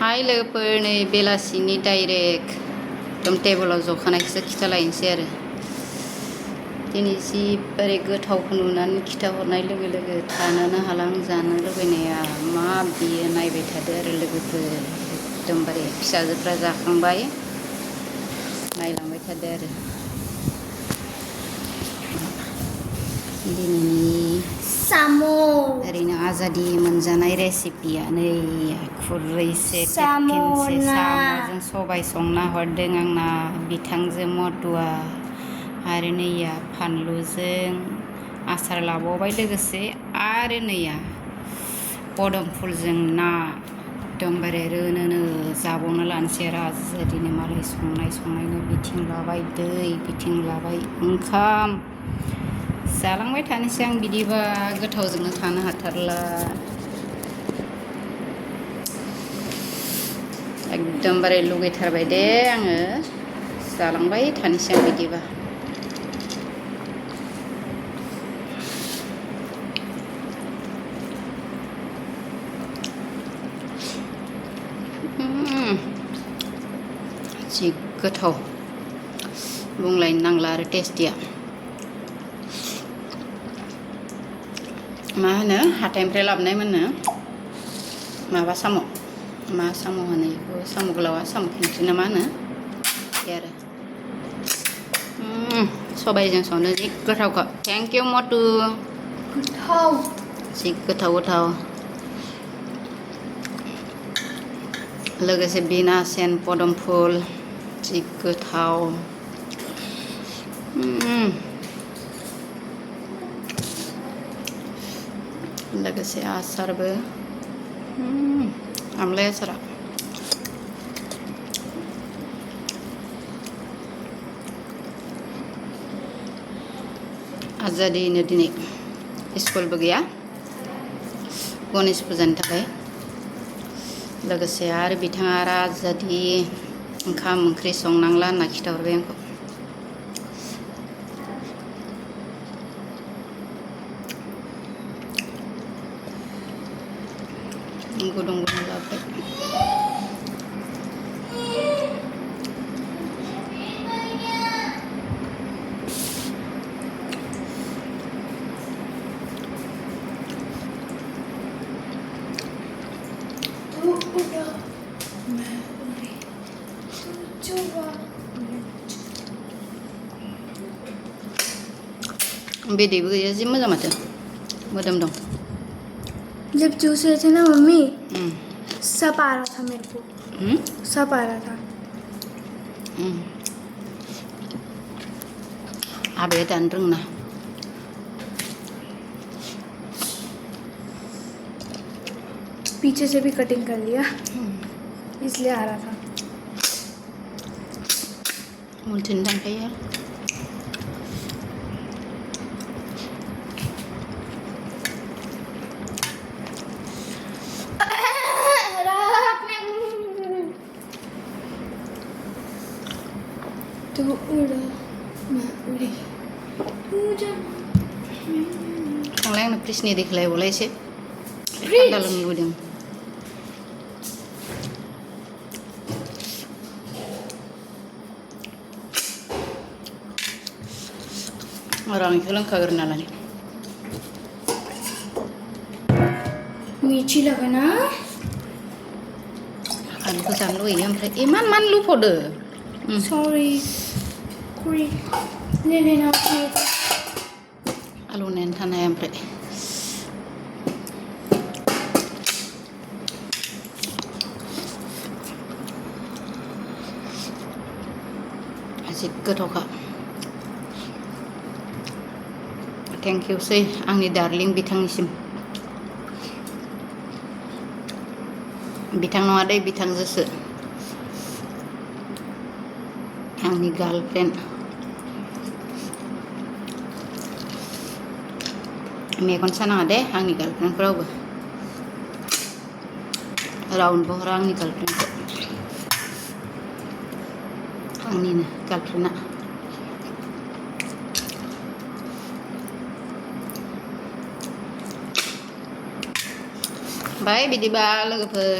हाय लोगोफोर नै बेलासिनि डाइरेक्ट एकदम टेबोलाव जखानायखौसो खिथालायनोसै आरो दिनै जि बोरै गोथावखौ नुनानै खिथाहरनाय लोगो लोगो थानोनो हाला आं जानो लुबैनाया मा बियो नायबाय थादो आरो लोगोफोर एकदमबारे फिसाजोफ्रा जाखांबाय नायलांबाय थादो आरो दिनैनि साम' ओरैनो आजादि मोनजानाय रेसिपिया नै खुरैसे टिफिनसे साम'जों सबाय संना हरदों आंना बिथांजो मदुआ आरो नैया फानलुजों आसार लाबावबाय लोगोसे आरो नैया पदमफुलजों ना एकदमबारे रोनोनो जाबावनो लानोसै आरो आजादिनो मालाय संनायनो बिथिं लाबाय दै बिथिं लाबाय ओंखाम जालांबाय थानोसै आं बिदिबा गोथावजोंनो थानो हाथारला एकदमबारे लुगैथारबाय दे आङो जालांबाय थानोसै आं बिदिबा जि गोथाव बुंलायनो नांला आरो टेस्टिया मा होनो हाथायनिफ्राय लाबोनायमोननो माबा साम' मा साम' होनो बेखौ साम' गोलावा साम' खिंख्रि ना मा होनो बे आरो सबायजों संनो जि गोथावखा थेंक इउ मटु गोथाव जि गोथाव लोगोसे बिना सेन पदमफुल जि गोथाव लोगोसे आसारबो आमलाय आसारा आजादिनो दिनै स्कुलबो गैया गणेश फुजानि थाखाय लोगोसे आरो बिथाङा आरो आजादि ओंखाम ओंख्रि संनांला होनना खिथाहरबाय आंखौ गुदुं लाबाय बेदैबो गैया जि मोजां माथो मोदोम दं जब चूस रहे थे ना मम्मी सब आ रहा था मेरे को सब आ रहा था आबैया दानो रोङा पीछे से भी कटिंग कर लिया इसलिए आ रहा था उल्थिनो दानखायो तू उड़ा मैं उड़ी थांलाय आंनो फ्रिजनि दैखौ लायबावलाय एसे थान्दा लोंनो लुबैदों र' आं बेखौ लोंखाग्रोना लानि मीठी लगा ना आलुखौ जानो लुबैयो ओमफ्राय इमान मान लुफावदो सॉरी कुरी ले लेना आलु नायनो थानो हाया ओमफ्राय जि गोथावखा थेंक इउ सै आंनि डार्लिं बिथांनिसिम बिथां नङा दै बिथांजोसो आंनि गार्लफ्रेन्ड मेगन सानाङा दे आंनि गार्लफ्रेन्डखौ रावनोबो हरा आंनि गार्लफ्रेन्डखौ आंनिनो गार्लफ्रेन्डआ बाय बिदिबा लोगोफोर